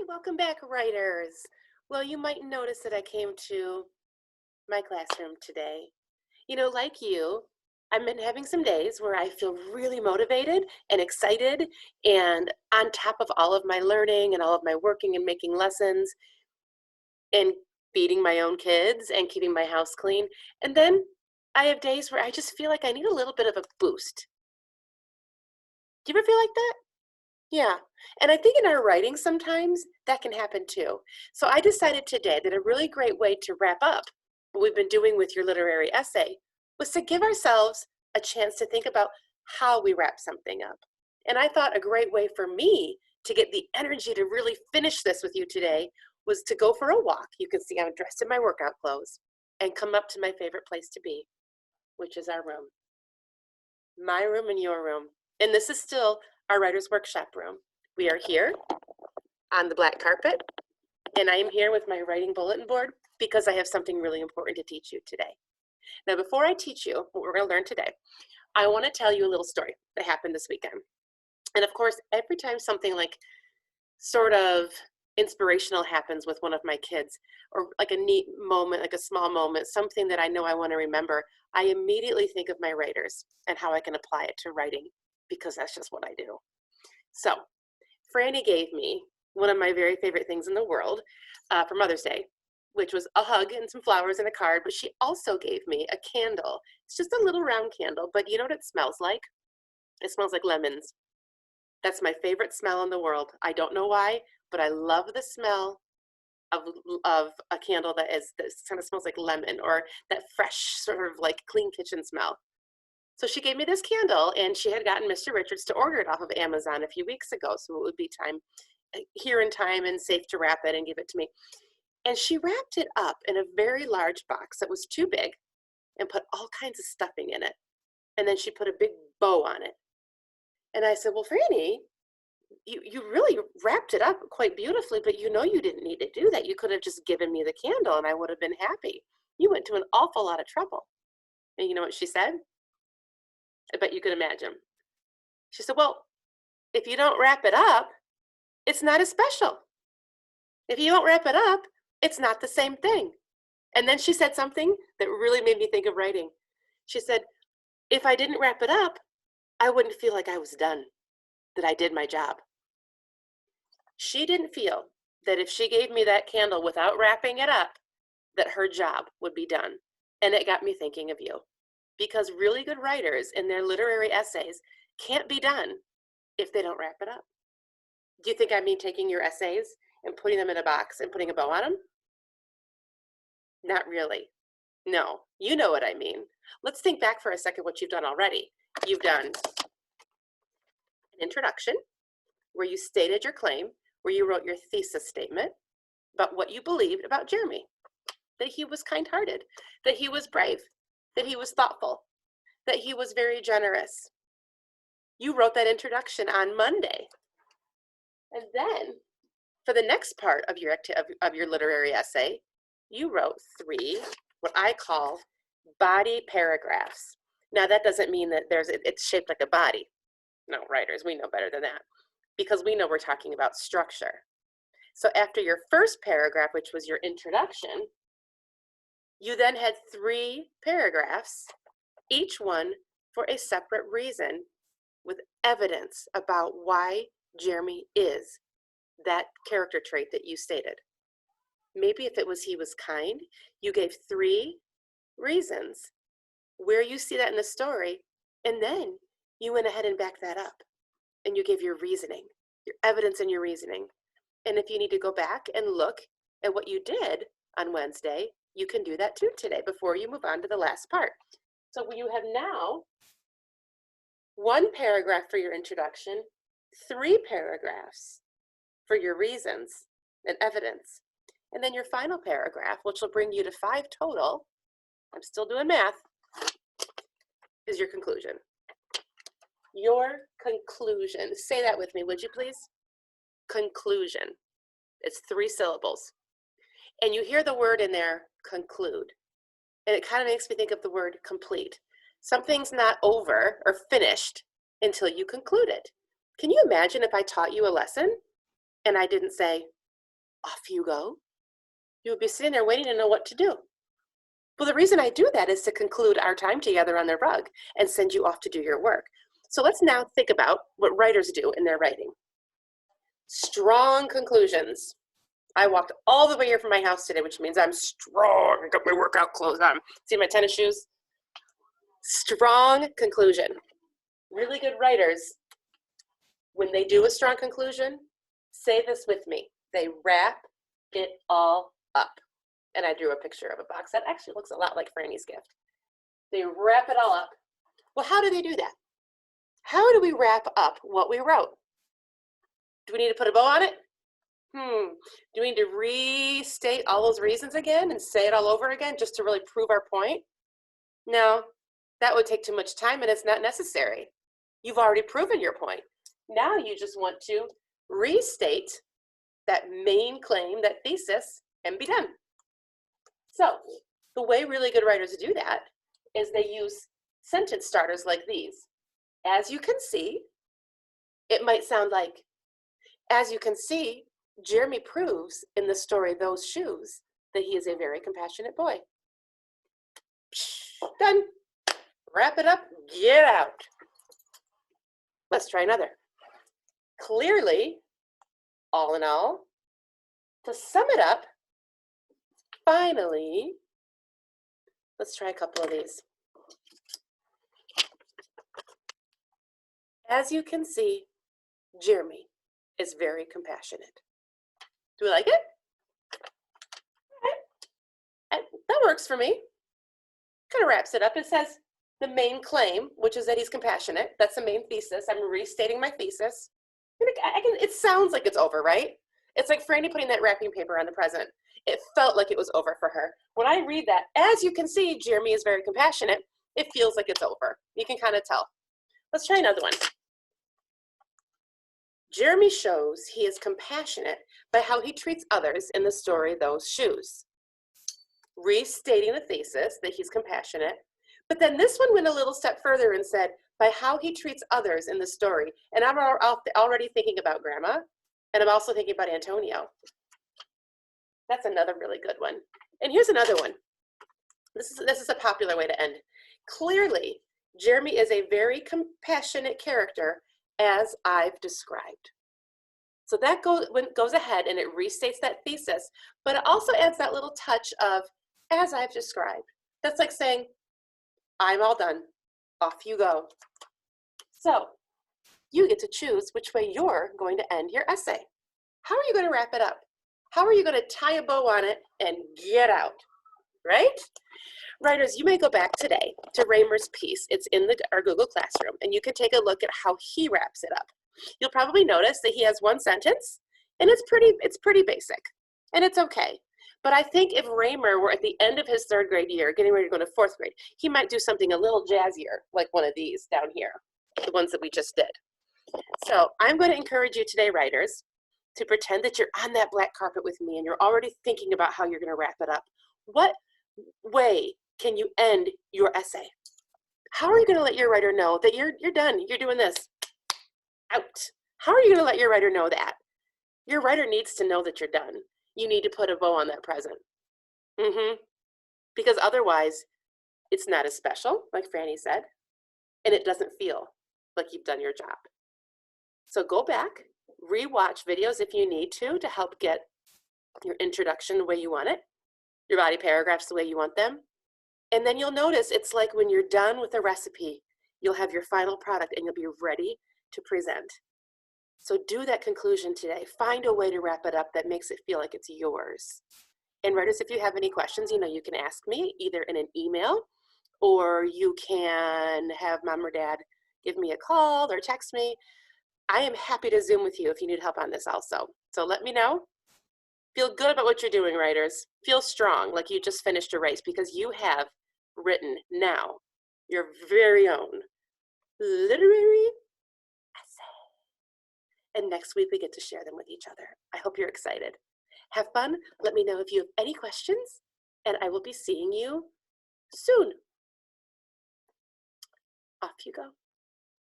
Welcome back, writers. Well, you might notice that I came to my classroom today. Like you, I've been having some days where I feel really motivated and excited and on top of all of my learning and all of my working and making lessons and feeding my own kids and keeping my house clean. And then I have days where I just feel like I need a little bit of a boost. Do you ever feel like that? Yeah. And I think in our writing sometimes that can happen too. So I decided today that a really great way to wrap up what we've been doing with your literary essay was to give ourselves a chance to think about how we wrap something up. And I thought a great way for me to get the energy to really finish this with you today was to go for a walk. You can see I'm dressed in my workout clothes and come up to my favorite place to be, which is our room. My room and your room. And this is still our writer's workshop room. We are here on the black carpet, and I am here with my writing bulletin board because I have something really important to teach you today. Now, before I teach you what we're going to learn today, I want to tell you a little story that happened this weekend. And of course, every time something like sort of inspirational happens with one of my kids, or like a neat moment, like a small moment, something that I know I want to remember, I immediately think of my writers and how I can apply it to writing, because that's just what I do. So Franny gave me one of my very favorite things in the world for Mother's Day, which was a hug and some flowers and a card, but she also gave me a candle. It's just a little round candle, but you know what it smells like? It smells like lemons. That's my favorite smell in the world. I don't know why, but I love the smell of, of a candle that kind of smells like lemon, or that fresh sort of like clean kitchen smell. So she gave me this candle, and she had gotten Mr. Richards to order it off of Amazon a few weeks ago, so it would be here in time and safe to wrap it and give it to me. And she wrapped it up in a very large box that was too big and put all kinds of stuffing in it. And then she put a big bow on it. And I said, well, Franny, you really wrapped it up quite beautifully, but you know you didn't need to do that. You could have just given me the candle and I would have been happy. You went to an awful lot of trouble. And you know what she said? I bet you could imagine. She said, well, if you don't wrap it up, it's not as special. If you don't wrap it up, it's not the same thing. And then she said something that really made me think of writing. She said, if I didn't wrap it up, I wouldn't feel like I was done, that I did my job. She didn't feel that if she gave me that candle without wrapping it up, that her job would be done. And it got me thinking of you, because really good writers in their literary essays can't be done if they don't wrap it up. Do you think I mean taking your essays and putting them in a box and putting a bow on them? Not really. No, you know what I mean. Let's think back for a second what you've done already. You've done an introduction where you stated your claim, where you wrote your thesis statement about what you believed about Jeremy, that he was kind-hearted, that he was brave, that he was thoughtful, that he was very generous. You wrote that introduction on Monday. And then for the next part of your literary essay, you wrote 3, what I call body paragraphs. Now that doesn't mean that it's shaped like a body. No, writers, we know better than that, because we know we're talking about structure. So after your first paragraph, which was your introduction, you then had 3 paragraphs, each one for a separate reason, with evidence about why Jeremy is that character trait that you stated. Maybe if it was he was kind, you gave 3 reasons where you see that in the story, and then you went ahead and backed that up, and you gave your reasoning, your evidence and your reasoning. And if you need to go back and look at what you did on Wednesday, you can do that too today before you move on to the last part. So you have now 1 paragraph for your introduction, 3 paragraphs for your reasons and evidence. And then your final paragraph, which will bring you to 5 total, I'm still doing math, is your conclusion. Your conclusion. Say that with me, would you please? Conclusion. It's 3 syllables. And you hear the word in there, conclude. And it kind of makes me think of the word complete. Something's not over or finished until you conclude it. Can you imagine if I taught you a lesson and I didn't say, off you go. You would be sitting there waiting to know what to do. Well, the reason I do that is to conclude our time together on the rug and send you off to do your work. So let's now think about what writers do in their writing. Strong conclusions. I walked all the way here from my house today, which means I'm strong. I got my workout clothes on. See my tennis shoes? Strong conclusion. Really good writers, when they do a strong conclusion, say this with me. They wrap it all up. And I drew a picture of a box that actually looks a lot like Franny's gift. They wrap it all up. Well, how do they do that? How do we wrap up what we wrote? Do we need to put a bow on it? Do we need to restate all those reasons again and say it all over again just to really prove our point? No, that would take too much time and it's not necessary. You've already proven your point. Now you just want to restate that main claim, that thesis, and be done. So the way really good writers do that is they use sentence starters like these. As you can see, it might sound like, as you can see, Jeremy proves in the story Those Shoes that he is a very compassionate boy. Done. Wrap it up, get out. Let's try another. Clearly, all in all, to sum it up, finally, let's try a couple of these. As you can see, Jeremy is very compassionate. Do we like it? Okay. That works for me. Kind of wraps it up. It says the main claim, which is that he's compassionate. That's the main thesis. I'm restating my thesis. It sounds like it's over, right? It's like Franny putting that wrapping paper on the present. It felt like it was over for her. When I read that, as you can see, Jeremy is very compassionate, it feels like it's over. You can kind of tell. Let's try another one. Jeremy shows he is compassionate by how he treats others in the story Those Shoes. Restating the thesis that he's compassionate, but then this one went a little step further and said, by how he treats others in the story. And I'm already thinking about Grandma, and I'm also thinking about Antonio. That's another really good one. And here's another one. This is a popular way to end. Clearly, Jeremy is a very compassionate character, as I've described. So that goes ahead and it restates that thesis, but it also adds that little touch of, as I've described. That's like saying, I'm all done. Off you go. So you get to choose which way you're going to end your essay. How are you going to wrap it up? How are you going to tie a bow on it and get out, right? Writers, you may go back today to Raymer's piece. It's in our Google Classroom, and you can take a look at how he wraps it up. You'll probably notice that he has one sentence, and it's pretty basic, and it's okay. But I think if Raymer were at the end of his 3rd grade year, getting ready to go to 4th grade, he might do something a little jazzier, like one of these down here, the ones that we just did. So I'm going to encourage you today, writers, to pretend that you're on that black carpet with me and you're already thinking about how you're going to wrap it up. What way can you end your essay? How are you going to let your writer know that you're done, you're doing this? Out. How are you going to let your writer know that? Your writer needs to know that you're done. You need to put a bow on that present. Because otherwise, it's not as special, like Franny said, and it doesn't feel like you've done your job. So go back, rewatch videos if you need to help get your introduction the way you want it, your body paragraphs the way you want them. And then you'll notice it's like when you're done with a recipe, you'll have your final product and you'll be ready to present. So do that conclusion today. Find a way to wrap it up that makes it feel like it's yours. And writers, if you have any questions, you can ask me either in an email or you can have mom or dad give me a call or text me. I am happy to Zoom with you if you need help on this also. So let me know. Feel good about what you're doing, writers. Feel strong, like you just finished a race, because you have written now your very own literary essay. And next week we get to share them with each other. I hope you're excited. Have fun. Let me know if you have any questions, and I will be seeing you soon. Off you go.